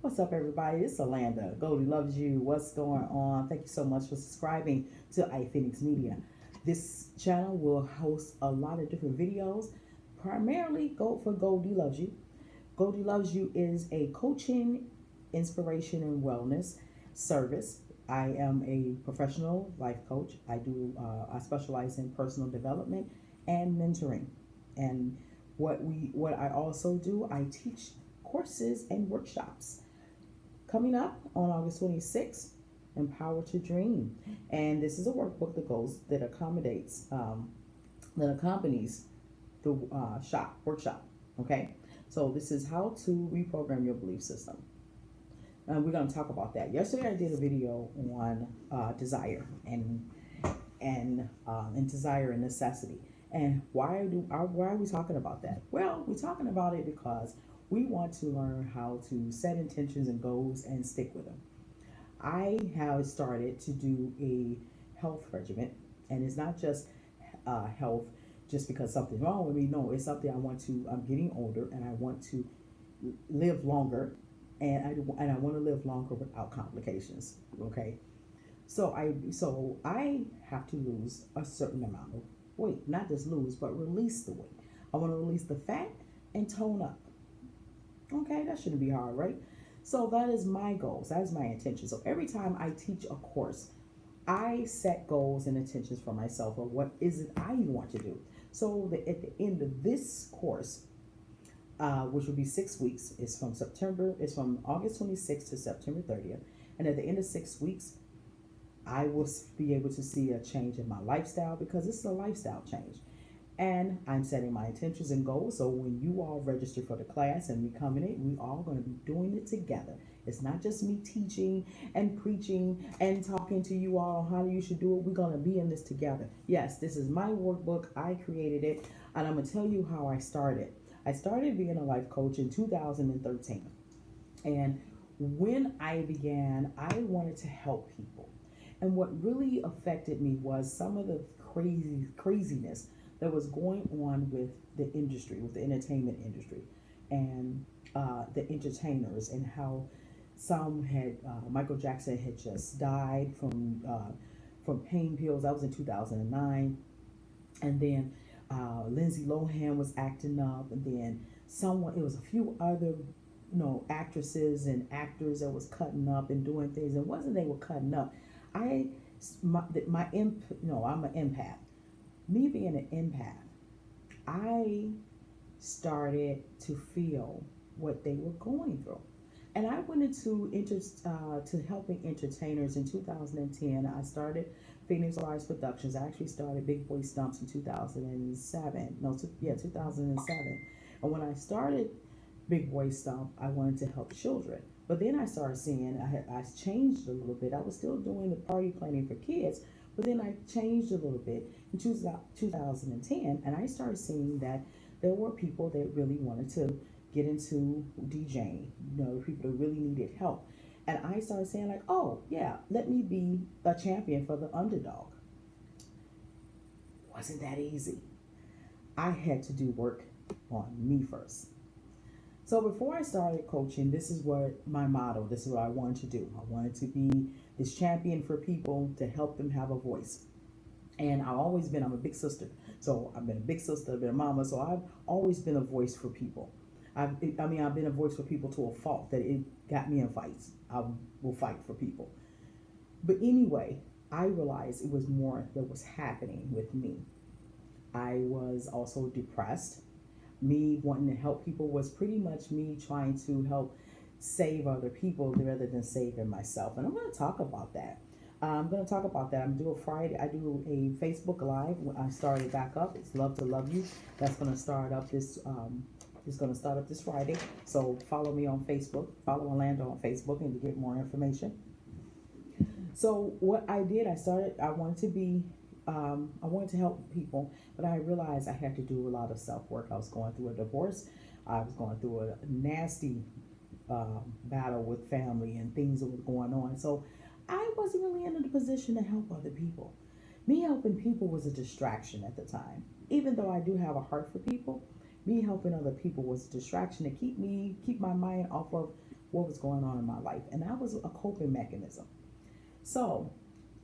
What's up, everybody? It's Alanda. Goldie loves you. What's going on? Thank you so much for subscribing to iPhoenix Media. This channel will host a lot of different videos, primarily go for Goldie Loves You. Goldie Loves You is a coaching, inspiration, and wellness service. I am a professional life coach. I specialize in personal development and mentoring. And what I also do, I teach courses and workshops. Coming up on August 26th, Empower to Dream. And this is a workbook that accompanies the workshop. Okay, so this is how to reprogram your belief system. And we're going to talk about that. Yesterday, I did a video on desire and desire and necessity. And why are we talking about that? Well, we're talking about it because we want to learn how to set intentions and goals and stick with them. I have started to do a health regimen, and it's not just health just because something's wrong with me. No, it's something I want to. I'm getting older, and I want to live longer, and I want to live longer without complications. Okay, so I have to lose a certain amount of weight, not just lose, but release the weight. I want to release the fat and tone up. Okay, that shouldn't be hard, right? So that is my goals. That is my intention. So every time I teach a course, I set goals and intentions for myself of what is it I want to do. So at the end of this course, which will be 6 weeks, it's from August 26th to September 30th. And at the end of 6 weeks, I will be able to see a change in my lifestyle because this is a lifestyle change. And I'm setting my intentions and goals. So when you all register for the class and we come in it, we all going to be doing it together. It's not just me teaching and preaching and talking to you all on how you should do it. We're going to be in this together. Yes, this is my workbook. I created it. And I'm going to tell you how I started. I started being a life coach in 2013. And when I began, I wanted to help people. And what really affected me was some of the craziness that was going on with the industry, with the entertainment industry, and the entertainers, and how some had Michael Jackson had just died from pain pills. That was in 2009, and then Lindsay Lohan was acting up, and then someone. It was a few other actresses and actors that was cutting up and doing things. And wasn't they were cutting up. I my imp no, I'm an empath. Me being an empath, I started to feel what they were going through. And I went to helping entertainers in 2010. I started Phoenix Lives Productions. I actually started Big Boy Stumps in 2007. No, yeah, 2007. And when I started Big Boy Stump, I wanted to help children. But then I started seeing I changed a little bit. I was still doing the party planning for kids, but then I changed a little bit in 2010, and I started seeing that there were people that really wanted to get into DJing. People that really needed help. And I started saying like, oh yeah, let me be a champion for the underdog. Wasn't that easy? I had to do work on me first. So before I started coaching, this is what my motto, this is what I wanted to do. I wanted to be this champion for people to help them have a voice. And I'm a big sister. So I've been a big sister, I've been a mama. So I've always been a voice for people. I've been a voice for people to a fault that it got me in fights. I will fight for people. But anyway, I realized it was more that was happening with me. I was also depressed. Me wanting to help people was pretty much me trying to help save other people rather than saving myself. And I'm going to talk about that. I'm going to talk about that. I'm doing Friday. I do a Facebook Live. I started back up. It's Love to Love You. That's going to start up this. It's going to start up this Friday. So follow me on Facebook. Follow Orlando on Facebook and to get more information. So what I did, I wanted to be, I wanted to help people, but I realized I had to do a lot of self work. I was going through a divorce. I was going through a nasty battle with family and things that were going on. So I wasn't really in a position to help other people. Me helping people was a distraction at the time. Even though I do have a heart for people, me helping other people was a distraction to keep my mind off of what was going on in my life. And that was a coping mechanism. So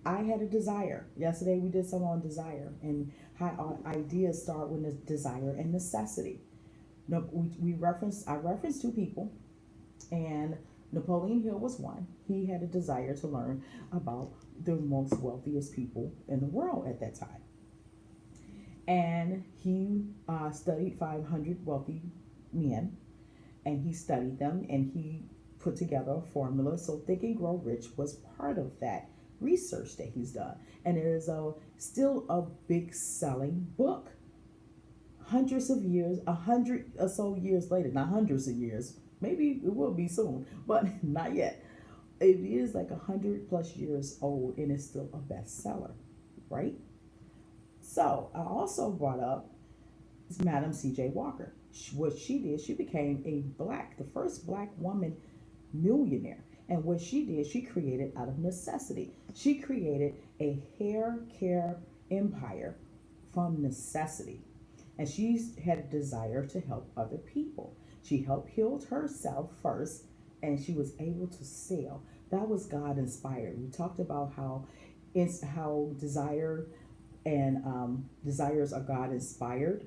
I had a desire. Yesterday we did some on desire and how our ideas start with a desire and necessity. No, I referenced two people, and Napoleon Hill was one. He had a desire to learn about the most wealthiest people in the world at that time. And he studied 500 wealthy men, and he studied them, and he put together a formula. So Think and Grow Rich was part of that research that he's done. And it is still a big selling book. Hundreds of years, 100 or so years later, not hundreds of years, maybe it will be soon, but not yet. It is like 100 plus years old and it's still a bestseller, right? So I also brought up Madam C.J. Walker. What she did, she became the first black woman millionaire. And what she did, she created out of necessity. She created a hair care empire from necessity. And she had a desire to help other people. She helped heal herself first, and she was able to sell. That was God inspired. We talked about how desire and desires are God inspired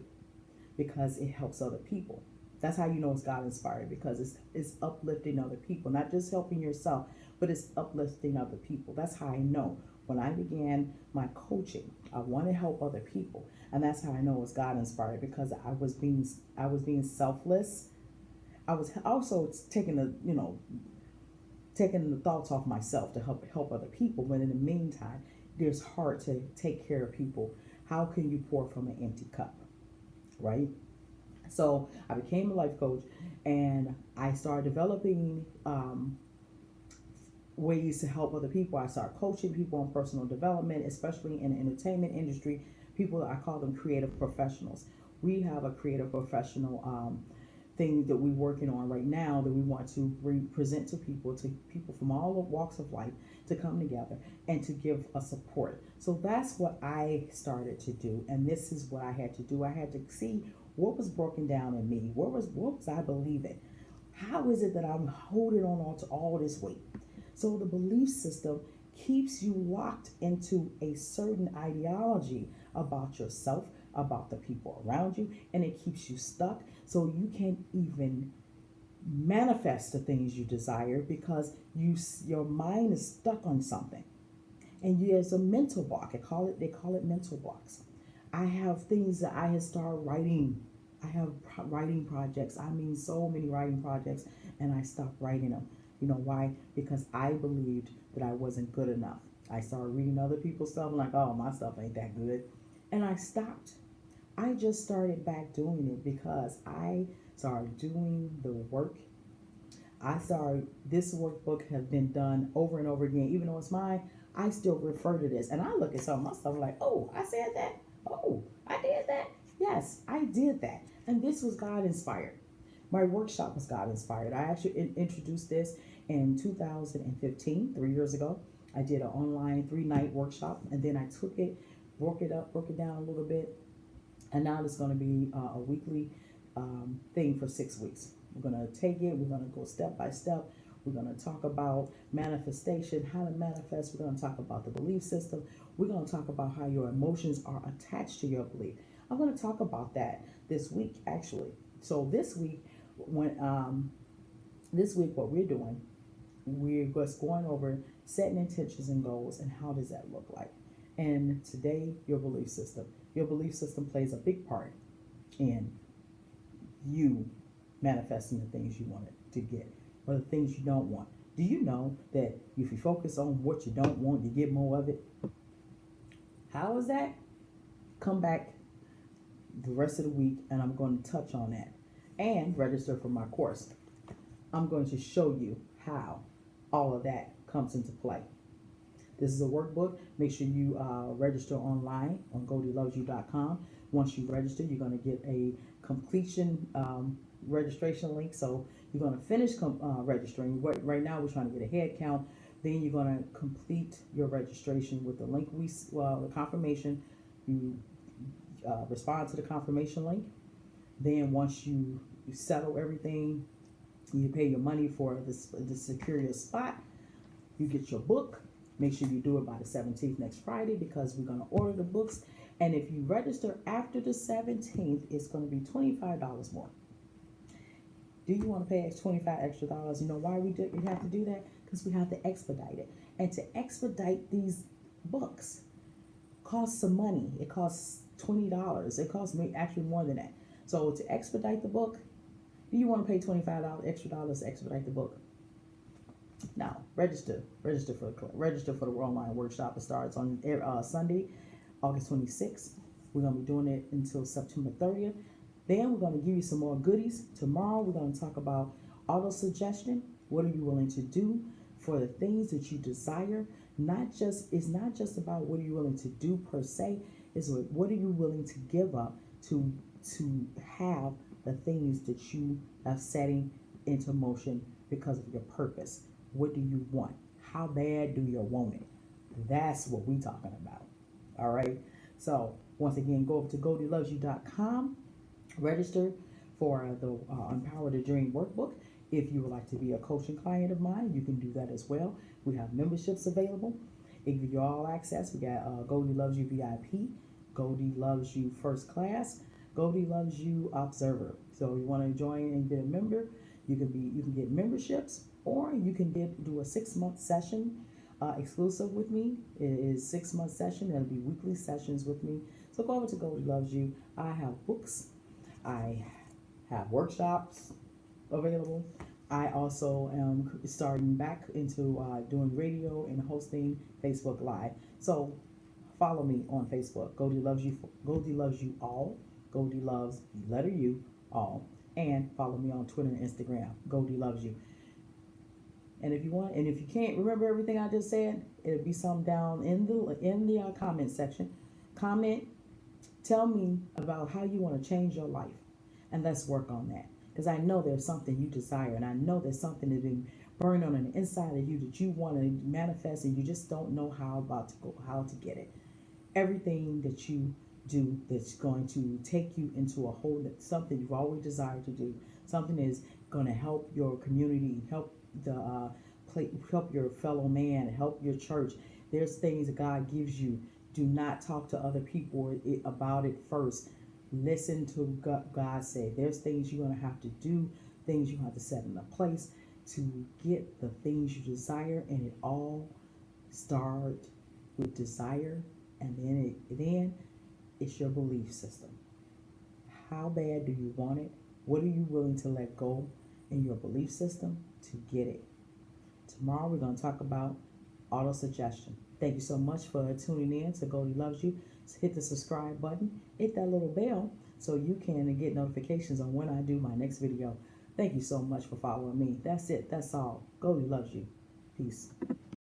because it helps other people. That's how you know it's God inspired, because it's uplifting other people, not just helping yourself, but it's uplifting other people. That's how I know when I began my coaching, I want to help other people, and that's how I know it's God inspired, because I was being selfless. I was also taking the thoughts off myself to help other people. But in the meantime, there's heart to take care of people. How can you pour from an empty cup, right? So I became a life coach, and I started developing ways to help other people. I started coaching people on personal development, especially in the entertainment industry. People, I call them creative professionals. We have a creative professional thing that we're working on right now that we want to present to people from all walks of life, to come together and to give a support. So that's what I started to do, and this is what I had to do. I had to see what was broken down in me. What was I believing? How is it that I'm holding on to all this weight? So the belief system keeps you locked into a certain ideology about yourself, about the people around you, and it keeps you stuck. So you can't even manifest the things you desire because your mind is stuck on something. And there's a mental block. They call it mental blocks. I have things that I had started writing. I have writing projects. I mean, so many writing projects, and I stopped writing them. You know why? Because I believed that I wasn't good enough. I started reading other people's stuff, and like, oh, my stuff ain't that good, and I stopped. I just started back doing it because I started doing the work. This workbook has been done over and over again. Even though it's mine, I still refer to this. And I look at some of my stuff like, oh, I said that. Oh, I did that. Yes, I did that. And this was God inspired. My workshop was God inspired. I actually introduced this in 2015, 3 years ago. I did an online 3-night workshop, and then I took it, broke it down a little bit, and now it's going to be a weekly thing for 6 weeks. We're going to take it, we're going to go step by step. We're going to talk about manifestation, how to manifest. We're going to talk about the belief system. We're going to talk about how your emotions are attached to your belief. I'm going to talk about that this week, actually. So this week, what we're doing, we're just going over setting intentions and goals, and how does that look like. And today, your belief system. Your belief system plays a big part in you manifesting the things you wanted to get, or the things you don't want. Do you know that if you focus on what you don't want, you get more of it? How is that? Come back the rest of the week, and I'm going to touch on that. And register for my course. I'm going to show you how all of that comes into play. This is a workbook. Make sure you register online on GoldieLovesYou.com. Once you register, you're going to get a completion registration link. So you're going to finish registering. Right now, we're trying to get a head count. Then you're going to complete your registration with the link, the confirmation. You respond to the confirmation link. Then once you settle everything, You pay your money for the secure your spot. You get your book. Make sure you do it by the 17th next Friday because we're going to order the books. And if you register after the 17th, it's going to be $25 more. Do you want to pay $25 extra? You know why we have to do that? Because we have to expedite it. And to expedite these books costs some money. It costs $20. It costs me actually more than that. So to expedite the book, do you want to pay $25 extra to expedite the book? No. Register for the online workshop. It starts on Sunday, August 26th. We're going to be doing it until September 30th. Then we're going to give you some more goodies. Tomorrow we're going to talk about auto suggestion. What are you willing to do for the things that you desire? It's not just about what are you willing to do per se. It's what are you willing to give up to have the things that you are setting into motion because of your purpose. What do you want? How bad do you want it? That's what we're talking about. All right. So once again, go over to GoldieLovesYou.com. Register for the Empower the Dream workbook. If you would like to be a coaching client of mine, you can do that as well. We have memberships available. It gives you all access. We got Goldie Loves You VIP, Goldie Loves You First Class, Goldie Loves You Observer. So you want to join and get a member, you can get memberships, or you can do a 6-month session exclusive with me. It is 6-month session. It'll be weekly sessions with me. So go over to Goldie Loves You. I have books. I have workshops available. I also am starting back into doing radio and hosting Facebook Live. So follow me on Facebook. Goldie Loves You. Goldie Loves You All. Goldie Loves letter U all. And follow me on Twitter and Instagram. Goldie Loves You. And if you can't remember everything I just said, it'll be some down in the comment section. Comment. Tell me about how you want to change your life, and let's work on that. Because I know there's something you desire, and I know there's something that's been burned on the inside of you that you want to manifest, and you just don't know how to get it. Everything that you do that's going to take you into a whole something you've always desired to do, something is going to help your community, help your fellow man, help your church. There's things that God gives you. Do not talk to other people about it first. Listen to God say. There's things you're going to have to do, things you have to set into place to get the things you desire, and it all starts with desire, and then it's your belief system. How bad do you want it? What are you willing to let go in your belief system to get it? Tomorrow we're going to talk about auto suggestion. Thank you so much for tuning in to Goldie Loves You. Hit the subscribe button, hit that little bell so you can get notifications on when I do my next video. Thank you so much for following me. That's it. That's all. Goldie Loves You. Peace.